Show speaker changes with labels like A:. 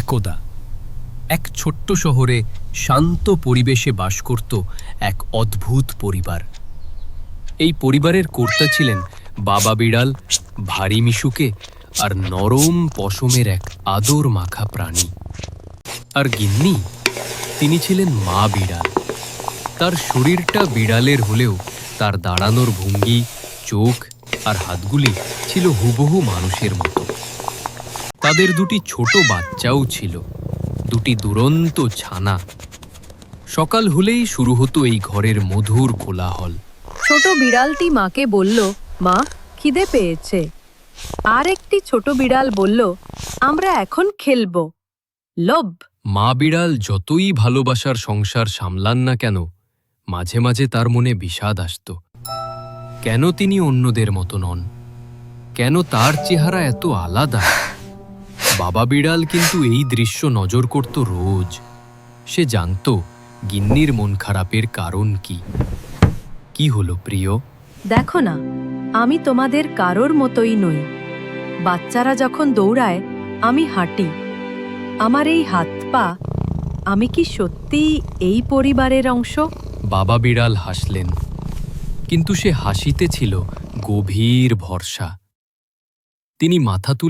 A: একদা এক ছোট্ট শহরে শান্ত পরিবেশে বাস করত এক অদ্ভুত পরিবার। এই পরিবারের কর্তা ছিলেন বাবা বিড়াল, ভারী মিশুকে আর নরম পশমের এক আদর মাখা প্রাণী। আর গিন্নি, তিনি ছিলেন মা বিড়াল। তার শরীরটা বিড়ালের হলেও তার দাঁড়ানোর ভঙ্গি, চোখ আর হাতগুলি ছিল হুবহু মানুষের মতো। তাদের দুটি ছোট বাচ্চাও ছিল, দুটি দুরন্ত ছানা। সকাল হলেই শুরু হতো এই ঘরের মধুর কোলাহল।
B: ছোট বিড়ালটি মাকে বলল, মা, খিদে পেয়েছে। আর একটি ছোট বিড়াল বলল, আমরা এখন খেলব। লোভ।
A: মা বিড়াল যতই ভালোবাসার সংসার সামলান না কেন, মাঝে মাঝে তার মনে বিষাদ আসত। কেন তিনি অন্যদের মতো নন? কেন তার চেহারা এত আলাদা? বাবা বিড়াল কিন্তু এই দৃশ্য নজর করত রোজ। সে জানত গিন্নির মন খারাপের কারণ কি। কি হলো প্রিয়?
B: দেখো না, আমি তোমাদের কারোর মতোই নই। বাচ্চারা যখন দৌড়ায় আমি হাঁটি। আমার এই হাত পা, আমি কি সত্যি এই পরিবারের অংশ?
A: বাবা বিড়াল হাসলেন, কিন্তু সে হাসিতে ছিল গভীর ভরসা। তিনি মাথা তুলে